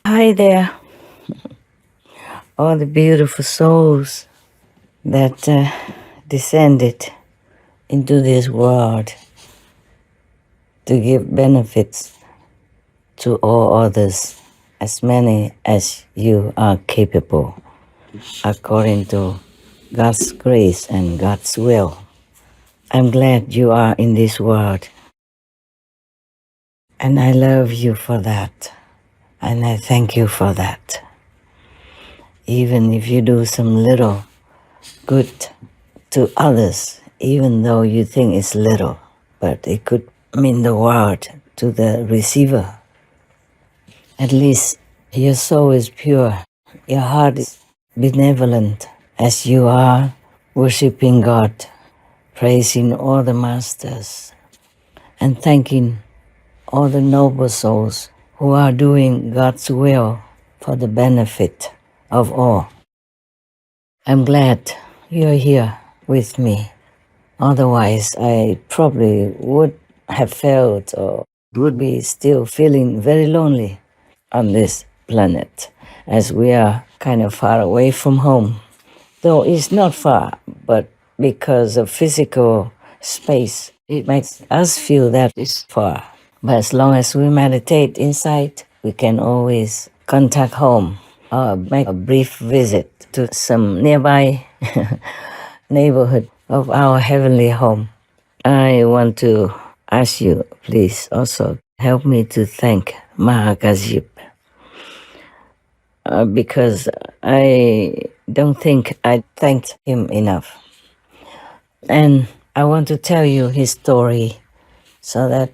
Hi there, all the beautiful souls that descended into this world to give benefits to all others, as many as you are capable, according to God's grace and God's will. I'm glad you are in this world, and I love you for that, and I thank you for that. Even if you do some little good to others, even though you think it's little, but it could mean the world to the receiver. At least your soul is pure, your heart is benevolent, as you are worshiping God, praising all the masters, and thanking all the noble souls who are doing God's will for the benefit of all. I'm glad you're here with me. Otherwise, I probably would have felt or would be still feeling very lonely on this planet, as we are kind of far away from home. Though it's not far, but because of physical space, it makes us feel that it's far. But as long as we meditate inside, we can always contact home or make a brief visit to some nearby neighborhood of our heavenly home. I want to ask you, please also help me to thank Mahākāśyapa, because I don't think I thanked him enough. And I want to tell you his story so that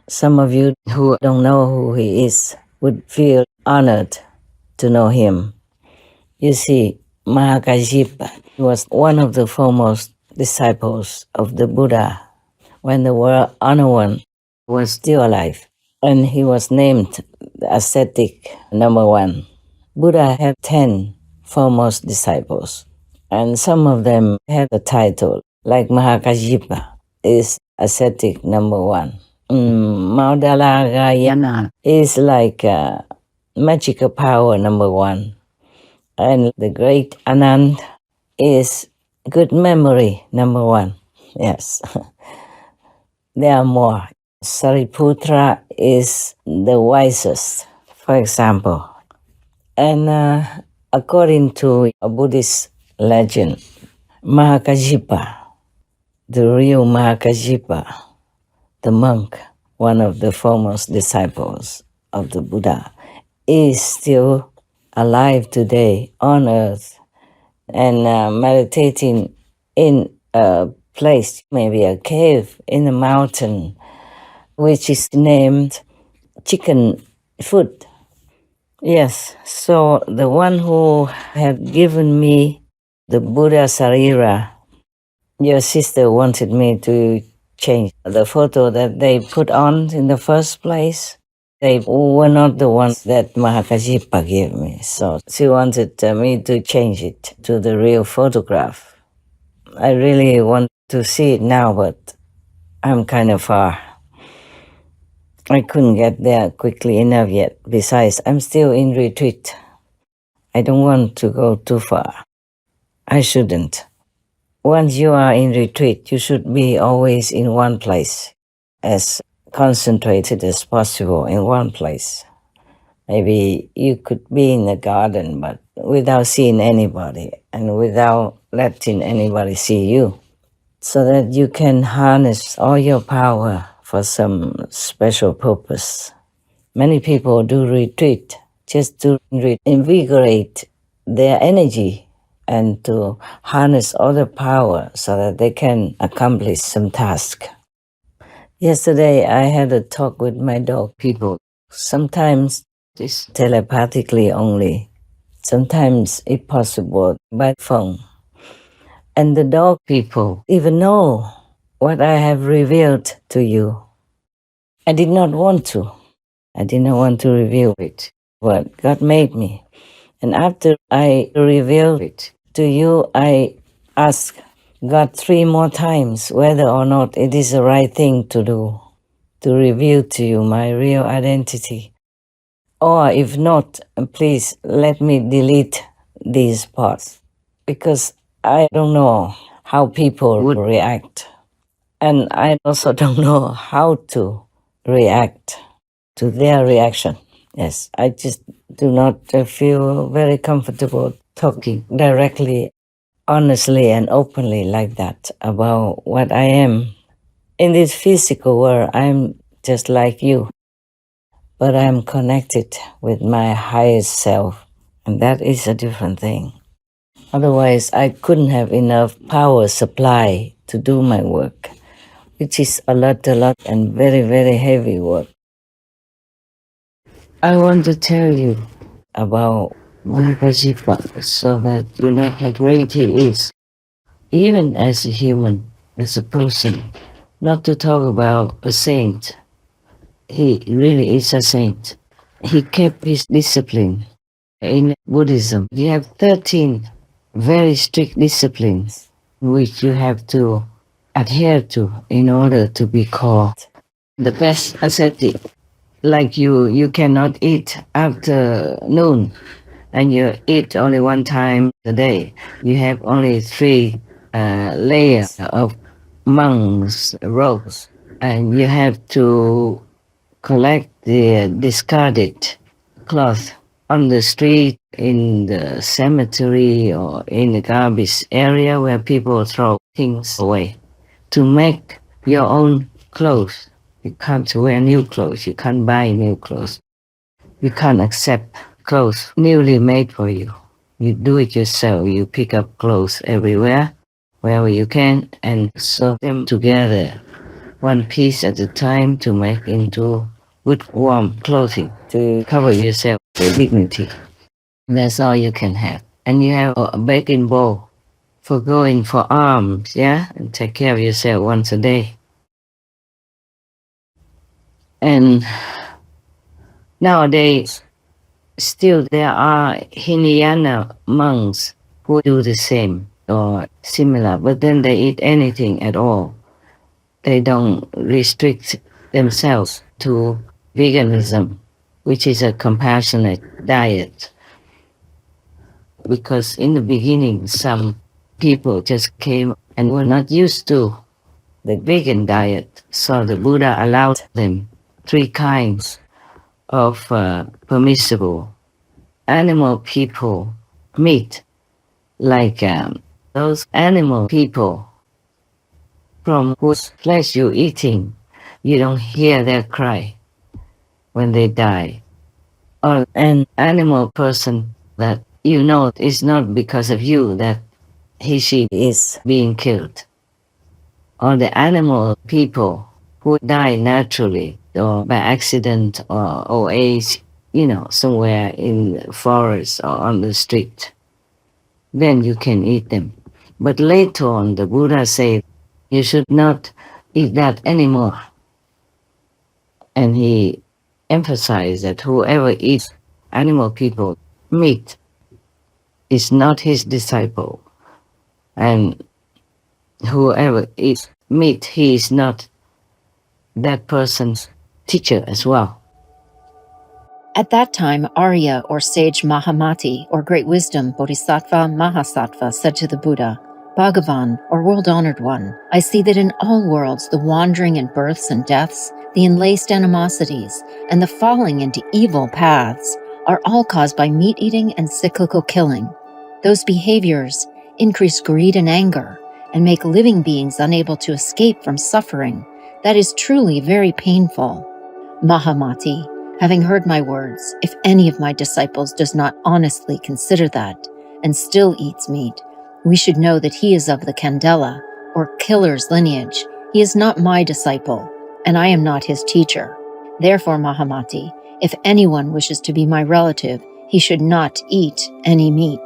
some of you who don't know who he is would feel honored to know him. You see, Mahākāśyapa was one of the foremost disciples of the Buddha when the world honored one was still alive, and he was named the ascetic number one. Buddha had 10 foremost disciples, and some of them had the title, like Mahākāśyapa is ascetic number one. Maudalagayana is like magical power number one. And the great Anand is good memory number one. Yes. There are more. Sariputra is the wisest, for example. And according to a Buddhist legend, Mahākāśyapa, the real Mahākāśyapa, the monk, one of the foremost disciples of the Buddha, is still alive today on earth and meditating in a place, maybe a cave in a mountain, which is named Chicken Foot. Yes, so the one who had given me the Buddha Sarira, your sister wanted me to change the photo that they put on in the first place. They were not the ones that Mahākāśyapa gave me, so she wanted me to change it to the real photograph. I really want to see it now, but I'm kind of far. I couldn't get there quickly enough yet. Besides, I'm still in retreat. I don't want to go too far. I shouldn't. Once you are in retreat, you should be always in one place, as concentrated as possible in one place. Maybe you could be in the garden, but without seeing anybody and without letting anybody see you, so that you can harness all your power for some special purpose. Many people do retreat just to invigorate their energy and to harness all the power so that they can accomplish some task. Yesterday, I had a talk with my dog people. Sometimes it's telepathically only. Sometimes, if possible, by phone. And the dog people even know what I have revealed to you. I did not want to. I did not want to reveal it, but God made me. And after I revealed it to you, I asked God 3 more times whether or not it is the right thing to do, to reveal to you my real identity. Or if not, please let me delete these parts, because I don't know how people would react. And I also don't know how to react to their reaction. Yes, I just do not feel very comfortable talking directly, honestly, and openly like that about what I am. In this physical world, I'm just like you, but I'm connected with my highest self, and that is a different thing. Otherwise, I couldn't have enough power supply to do my work, which is a lot, and very, very heavy work. I want to tell you about Mahākāśyapa so that you know how great he is, even as a human, as a person. Not to talk about a saint. He really is a saint. He kept his discipline. In Buddhism, you have 13 very strict disciplines which you have to adhere to in order to be called the best ascetic. Like you cannot eat after noon, and you eat only one time a day. You have only 3 layers of monks' robes, and you have to collect the discarded cloth on the street, in the cemetery, or in the garbage area where people throw things away, to make your own clothes. You can't wear new clothes. You can't buy new clothes. You can't accept clothes newly made for you. You do it yourself. You pick up clothes everywhere, wherever you can, and sew them together, one piece at a time, to make into good warm clothing to cover yourself with dignity. That's all you can have. And you have a baking bowl for going for alms, yeah? And take care of yourself once a day. And nowadays, still there are Hinayana monks who do the same or similar, but then they eat anything at all. They don't restrict themselves to veganism, which is a compassionate diet. Because in the beginning, some people just came and were not used to the vegan diet, so the Buddha allowed them 3 kinds of permissible animal people meat, like those animal people from whose flesh you're eating, you don't hear their cry when they die. Or an animal person that you know is not because of you that she is being killed. Or the animal people who die naturally or by accident or old age, somewhere in the forest or on the street. Then you can eat them. But later on, the Buddha said, you should not eat that anymore. And he emphasized that whoever eats animal people meat is not his disciple. And whoever eats meat, he is not that person's teacher as well. At that time, Arya, or sage Mahamati, or great wisdom Bodhisattva Mahasattva, said to the Buddha, Bhagavan, or world-honored one, I see that in all worlds the wandering in births and deaths, the enlaced animosities, and the falling into evil paths are all caused by meat-eating and cyclical killing. Those behaviors increase greed and anger, and make living beings unable to escape from suffering. That is truly very painful. Mahamati, having heard my words, if any of my disciples does not honestly consider that, and still eats meat, we should know that he is of the Candela, or killer's lineage. He is not my disciple, and I am not his teacher. Therefore, Mahamati, if anyone wishes to be my relative, he should not eat any meat.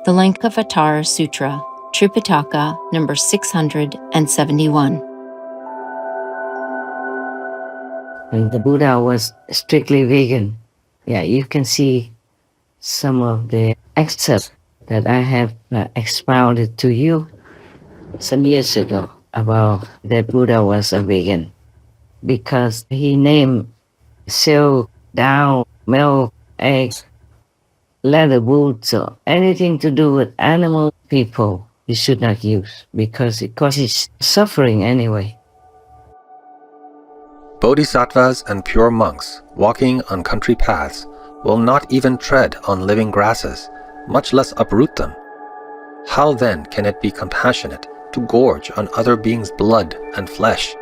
The Lankavatara Sutra, Tripitaka, number 671. And the Buddha was strictly vegan. Yeah, you can see some of the excerpts that I have expounded to you some years ago about that Buddha was a vegan, because he named so down milk, eggs, leather boots, or anything to do with animal people, you should not use because it causes suffering anyway. Bodhisattvas and pure monks walking on country paths will not even tread on living grasses, much less uproot them. How then can it be compassionate to gorge on other beings' blood and flesh?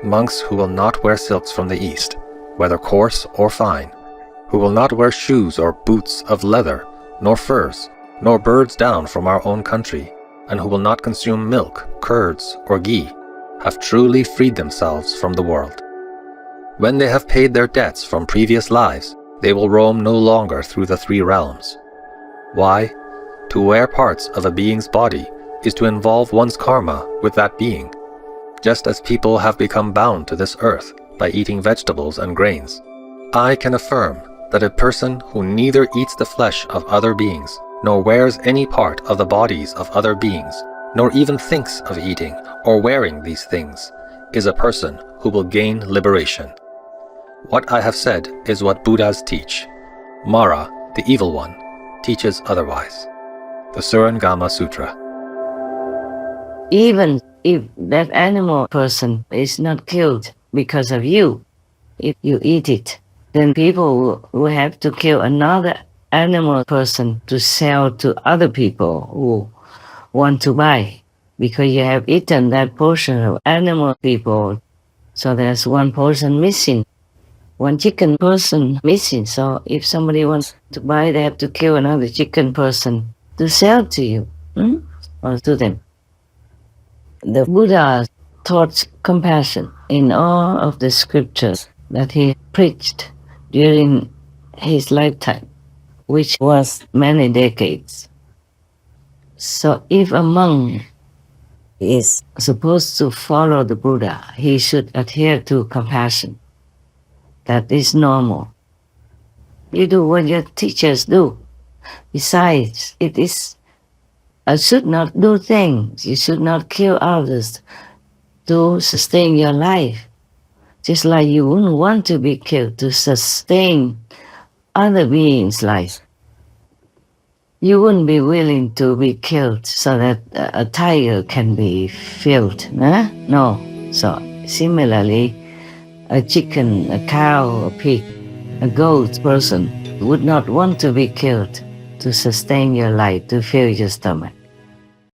Monks who will not wear silks from the East, whether coarse or fine, who will not wear shoes or boots of leather, nor furs, nor birds down from our own country, and who will not consume milk, curds, or ghee, have truly freed themselves from the world. When they have paid their debts from previous lives, they will roam no longer through the three realms. Why? To wear parts of a being's body is to involve one's karma with that being, just as people have become bound to this earth by eating vegetables and grains. I can affirm that a person who neither eats the flesh of other beings, nor wears any part of the bodies of other beings, nor even thinks of eating or wearing these things, is a person who will gain liberation. What I have said is what Buddhas teach. Mara, the evil one, teaches otherwise. The Surangama Sutra. Even if that animal person is not killed because of you, if you eat it, then people will have to kill another animal person to sell to other people who want to buy, because you have eaten that portion of animal people. So there's one person missing, one chicken person missing. So if somebody wants to buy, they have to kill another chicken person to sell to you, or to them. The Buddha taught compassion in all of the scriptures that he preached during his lifetime, which was many decades. So if a monk is supposed to follow the Buddha, he should adhere to compassion. That is normal. You do what your teachers do. Besides, it is should not do things. You should not kill others to sustain your life. Just like you wouldn't want to be killed to sustain other beings' life. You wouldn't be willing to be killed so that a tiger can be filled. Huh? No. So similarly, a chicken, a cow, a pig, a goat person would not want to be killed to sustain your life, to fill your stomach.